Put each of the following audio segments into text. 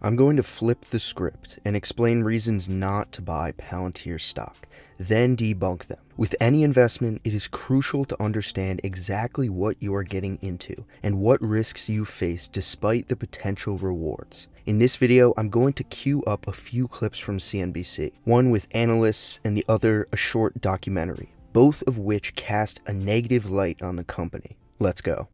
I'm going to flip the script and explain reasons not to buy Palantir stock, then debunk them. With any investment, it is crucial to understand exactly what you are getting into and what risks you face despite the potential rewards. In this video, I'm going to queue up a few clips from CNBC, one with analysts and the other a short documentary, both of which cast a negative light on the company. Let's go.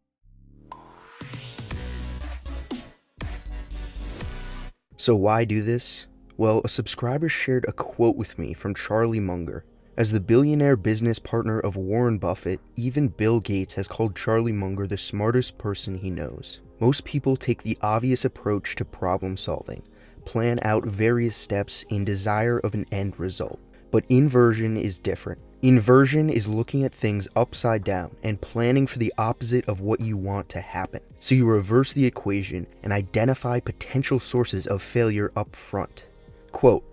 So why do this? Well, a subscriber shared a quote with me from Charlie Munger. As the billionaire business partner of Warren Buffett, even Bill Gates has called Charlie Munger the smartest person he knows. Most people take the obvious approach to problem solving, plan out various steps in desire of an end result. But inversion is different. Inversion is looking at things upside down and planning for the opposite of what you want to happen. So you reverse the equation and identify potential sources of failure up front. Quote,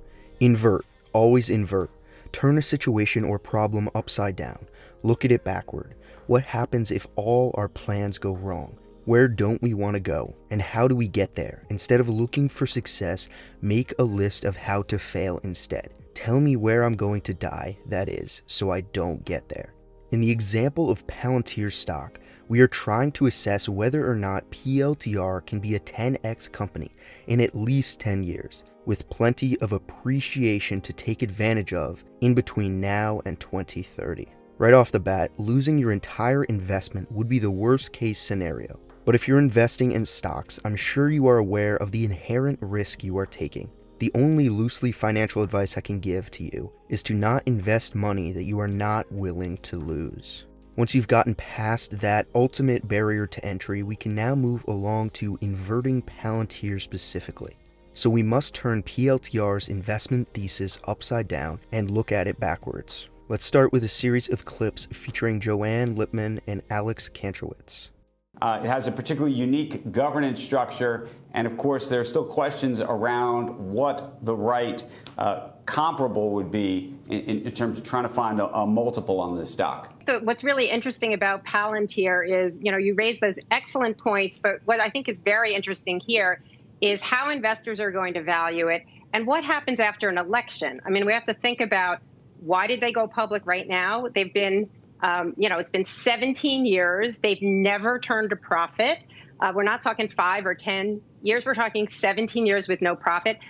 invert, always invert. Turn a situation or problem upside down. Look at it backward. What happens if all our plans go wrong? Where don't we want to go? And how do we get there? Instead of looking for success, make a list of how to fail instead. Tell me where I'm going to die, that is, so I don't get there. In the example of Palantir stock, we are trying to assess whether or not PLTR can be a 10x company in at least 10 years, with plenty of appreciation to take advantage of in between now and 2030. Right off the bat, losing your entire investment would be the worst case scenario. But if you're investing in stocks, I'm sure you are aware of the inherent risk you are taking. The only loosely financial advice I can give to you is to not invest money that you are not willing to lose. Once you've gotten past that ultimate barrier to entry, we can now move along to inverting Palantir specifically. So we must turn PLTR's investment thesis upside down and look at it backwards. Let's start with a series of clips featuring Joanne Lipman and Alex Kantrowitz. It has a particularly unique governance structure, and of course there are still questions around what the right comparable would be in terms of trying to find a multiple on this stock. So what's really interesting about Palantir is, you raised those excellent points, but what I think is very interesting here is how investors are going to value it and what happens after an election. I mean, we have to think about why did they go public right now? They've been it's been 17 years. They've never turned a profit. We're not talking 5 or 10 years. We're talking 17 years with no profit.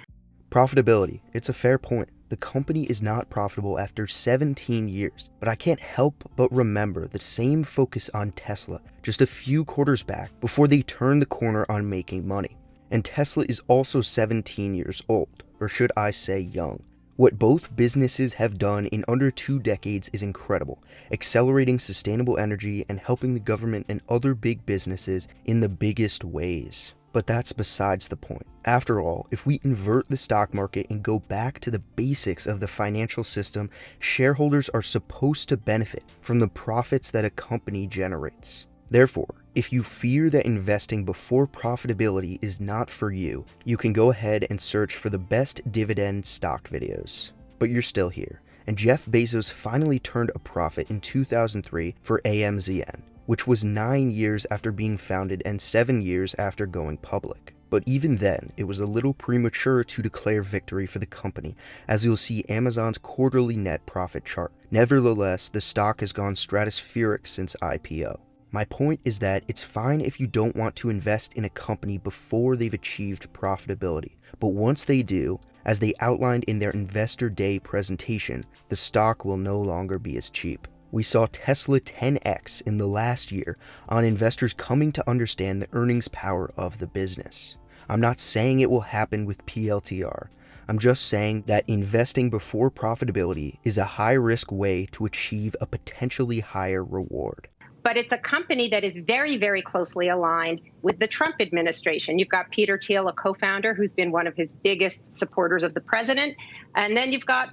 Profitability. It's a fair point. The company is not profitable after 17 years. But I can't help but remember the same focus on Tesla just a few quarters back before they turned the corner on making money. And Tesla is also 17 years old, or should I say young. What both businesses have done in under 2 decades is incredible, accelerating sustainable energy and helping the government and other big businesses in the biggest ways. But that's besides the point. After all, if we invert the stock market and go back to the basics of the financial system, shareholders are supposed to benefit from the profits that a company generates. Therefore, if you fear that investing before profitability is not for you, you can go ahead and search for the best dividend stock videos. But you're still here, and Jeff Bezos finally turned a profit in 2003 for AMZN, which was 9 years after being founded and 7 years after going public. But even then, it was a little premature to declare victory for the company, as you'll see Amazon's quarterly net profit chart. Nevertheless, the stock has gone stratospheric since IPO. My point is that it's fine if you don't want to invest in a company before they've achieved profitability, but once they do, as they outlined in their Investor Day presentation, the stock will no longer be as cheap. We saw Tesla 10x in the last year on investors coming to understand the earnings power of the business. I'm not saying it will happen with PLTR. I'm just saying that investing before profitability is a high-risk way to achieve a potentially higher reward. But it's a company that is very, very closely aligned with the Trump administration. You've got Peter Thiel, a co-founder, who's been one of his biggest supporters of the president. And then you've got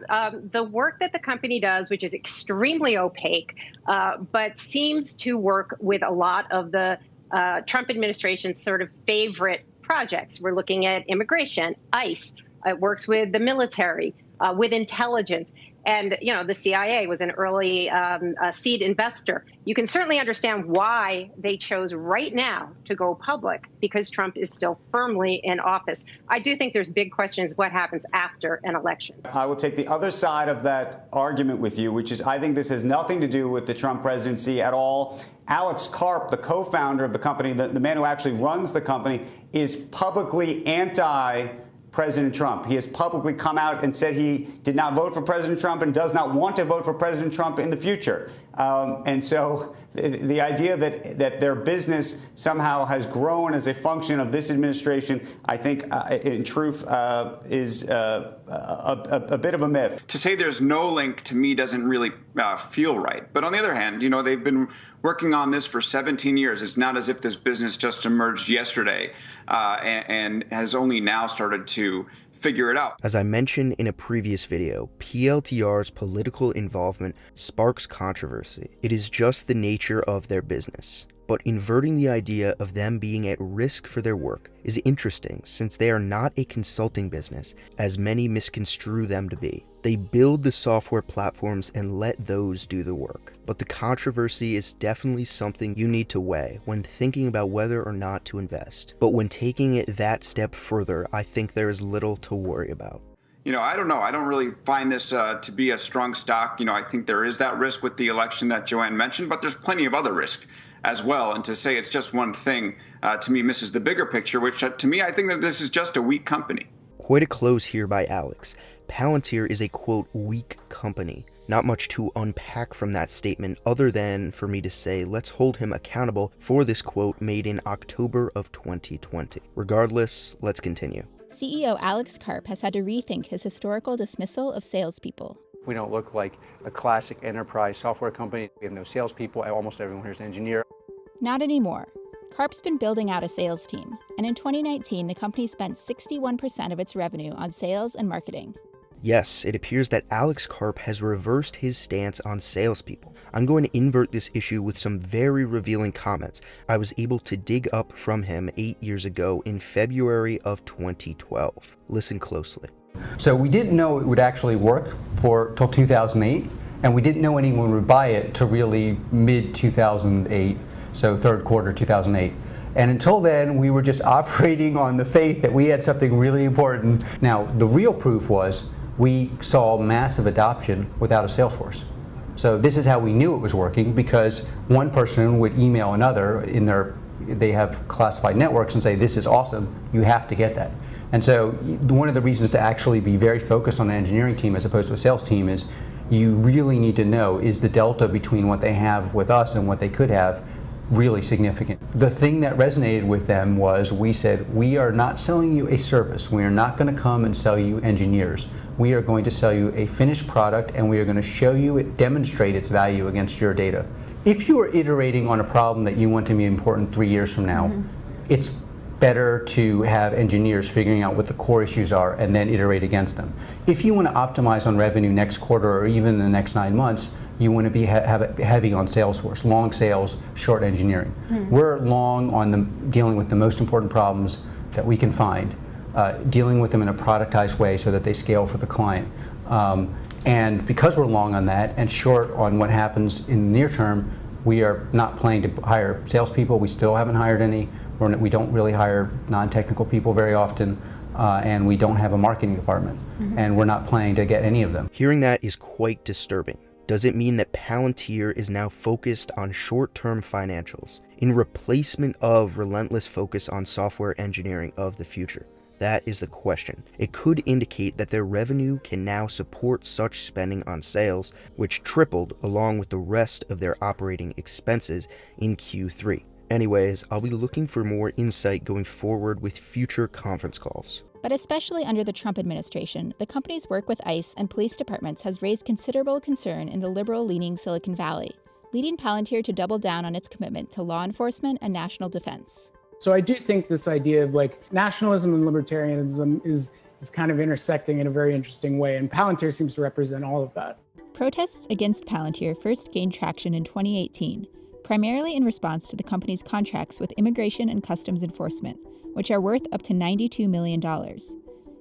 the work that the company does, which is extremely opaque, but seems to work with a lot of the Trump administration's sort of favorite projects. We're looking at immigration, ICE. It works with the military, with intelligence. And, the CIA was an early seed investor. You can certainly understand why they chose right now to go public, because Trump is still firmly in office. I do think there's big questions what happens after an election. I will take the other side of that argument with you, which is I think this has nothing to do with the Trump presidency at all. Alex Carp, the co-founder of the company, the man who actually runs the company, is publicly anti-President Trump. He has publicly come out and said he did not vote for President Trump and does not want to vote for President Trump in the future. And so the idea that their business somehow has grown as a function of this administration, I think, in truth, is a bit of a myth. To say there's no link, to me, doesn't really feel right. But on the other hand, they've been working on this for 17 years. It's not as if this business just emerged yesterday and has only now started to figure it out. As I mentioned in a previous video, PLTR's political involvement sparks controversy. It is just the nature of their business. But inverting the idea of them being at risk for their work is interesting, since they are not a consulting business, as many misconstrue them to be. They build the software platforms and let those do the work. But the controversy is definitely something you need to weigh when thinking about whether or not to invest. But when taking it that step further, I think there is little to worry about. I don't know. I don't really find this to be a strong stock. I think there is that risk with the election that Joanne mentioned, but there's plenty of other risk as well. And to say it's just one thing, to me, misses the bigger picture, which to me, I think that this is just a weak company. Quite a close here by Alex. Palantir is a, quote, weak company. Not much to unpack from that statement other than for me to say let's hold him accountable for this quote made in October of 2020. Regardless, let's continue. CEO Alex Carp has had to rethink his historical dismissal of salespeople. We don't look like a classic enterprise software company. We have no salespeople. Almost everyone here is an engineer. Not anymore. Carp's been building out a sales team, and in 2019, the company spent 61% of its revenue on sales and marketing. Yes, it appears that Alex Carp has reversed his stance on salespeople. I'm going to invert this issue with some very revealing comments I was able to dig up from him 8 years ago in February of 2012. Listen closely. So we didn't know it would actually work till 2008, and we didn't know anyone would buy it till really mid-2008, so third quarter 2008. And until then, we were just operating on the faith that we had something really important. Now, the real proof was we saw massive adoption without a sales force. So this is how we knew it was working, because one person would email another they have classified networks and say, this is awesome, you have to get that. And so one of the reasons to actually be very focused on an engineering team as opposed to a sales team is you really need to know, is the delta between what they have with us and what they could have really significant. The thing that resonated with them was we said, we are not selling you a service. We are not going to come and sell you engineers. We are going to sell you a finished product, and we are going to show you it, demonstrate its value against your data. If you are iterating on a problem that you want to be important 3 years from now, it's better to have engineers figuring out what the core issues are and then iterate against them. If you want to optimize on revenue next quarter or even the next 9 months, you want to be heavy on Salesforce, long sales, short engineering. We're long on dealing with the most important problems that we can find, dealing with them in a productized way so that they scale for the client. And because we're long on that and short on what happens in the near term, we are not planning to hire salespeople. We still haven't hired any. We don't really hire non-technical people very often, and we don't have a marketing department, and we're not planning to get any of them. Hearing that is quite disturbing. Does it mean that Palantir is now focused on short-term financials in replacement of relentless focus on software engineering of the future? That is the question. It could indicate that their revenue can now support such spending on sales, which tripled along with the rest of their operating expenses in Q3. Anyways, I'll be looking for more insight going forward with future conference calls. But especially under the Trump administration, the company's work with ICE and police departments has raised considerable concern in the liberal-leaning Silicon Valley, leading Palantir to double down on its commitment to law enforcement and national defense. So I do think this idea of nationalism and libertarianism is kind of intersecting in a very interesting way, and Palantir seems to represent all of that. Protests against Palantir first gained traction in 2018, primarily in response to the company's contracts with Immigration and Customs Enforcement, which are worth up to $92 million.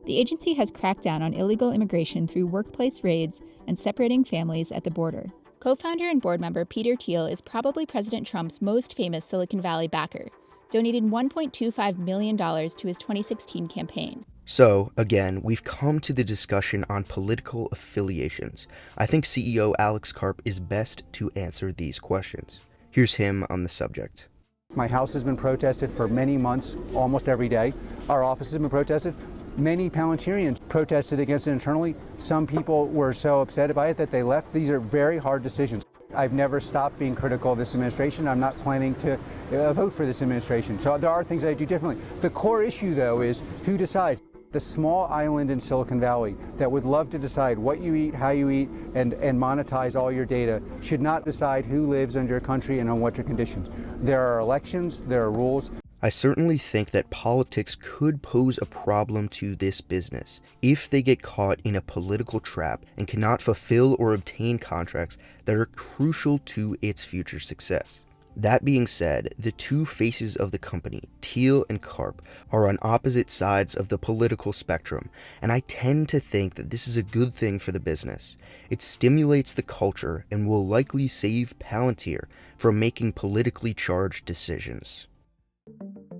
The agency has cracked down on illegal immigration through workplace raids and separating families at the border. Co-founder and board member Peter Thiel is probably President Trump's most famous Silicon Valley backer, donating $1.25 million to his 2016 campaign. So, again, we've come to the discussion on political affiliations. I think CEO Alex Carp is best to answer these questions. Here's him on the subject. My house has been protested for many months, almost every day. Our office has been protested. Many Palantirians protested against it internally. Some people were so upset by it that they left. These are very hard decisions. I've never stopped being critical of this administration. I'm not planning to vote for this administration. So there are things I do differently. The core issue, though, is who decides. The small island in Silicon Valley that would love to decide what you eat, how you eat, and monetize all your data should not decide who lives in your country and on what your conditions. There are elections, there are rules. I certainly think that politics could pose a problem to this business if they get caught in a political trap and cannot fulfill or obtain contracts that are crucial to its future success. That being said, the two faces of the company, Thiel and Carp, are on opposite sides of the political spectrum, and I tend to think that this is a good thing for the business. It stimulates the culture and will likely save Palantir from making politically charged decisions.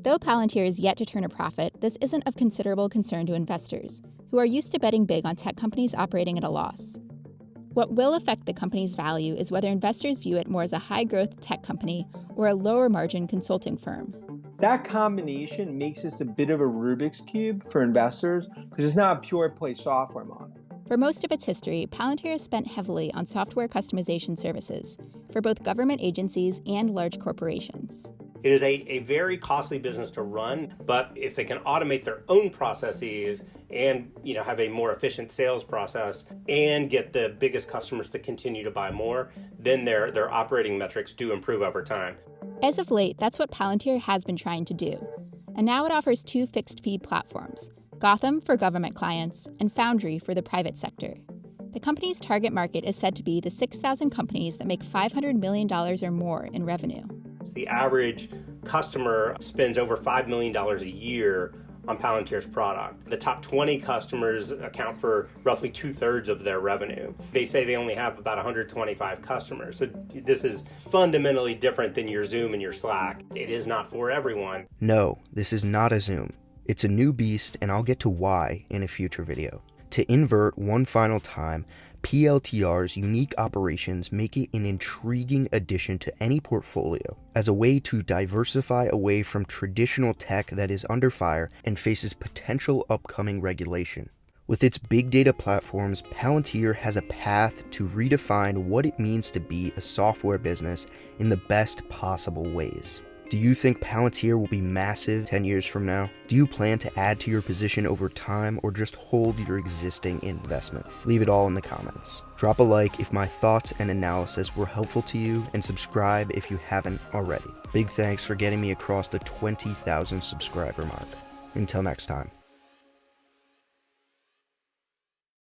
Though Palantir is yet to turn a profit, this isn't of considerable concern to investors, who are used to betting big on tech companies operating at a loss. What will affect the company's value is whether investors view it more as a high-growth tech company or a lower-margin consulting firm. That combination makes this a bit of a Rubik's Cube for investors because it's not a pure-play software model. For most of its history, Palantir has spent heavily on software customization services for both government agencies and large corporations. It is a very costly business to run, but if they can automate their own processes and have a more efficient sales process and get the biggest customers to continue to buy more, then their operating metrics do improve over time. As of late, that's what Palantir has been trying to do. And now it offers two fixed-fee platforms, Gotham for government clients and Foundry for the private sector. The company's target market is said to be the 6,000 companies that make $500 million or more in revenue. The average customer spends over $5 million a year on Palantir's product. The top 20 customers account for roughly 2/3 of their revenue. They say they only have about 125 customers. So this is fundamentally different than your Zoom and your Slack. It is not for everyone. No, this is not a Zoom. It's a new beast, and I'll get to why in a future video. To invert one final time, PLTR's unique operations make it an intriguing addition to any portfolio as a way to diversify away from traditional tech that is under fire and faces potential upcoming regulation. With its big data platforms, Palantir has a path to redefine what it means to be a software business in the best possible ways. Do you think Palantir will be massive 10 years from now? Do you plan to add to your position over time or just hold your existing investment? Leave it all in the comments. Drop a like if my thoughts and analysis were helpful to you, and subscribe if you haven't already. Big thanks for getting me across the 20,000 subscriber mark. Until next time.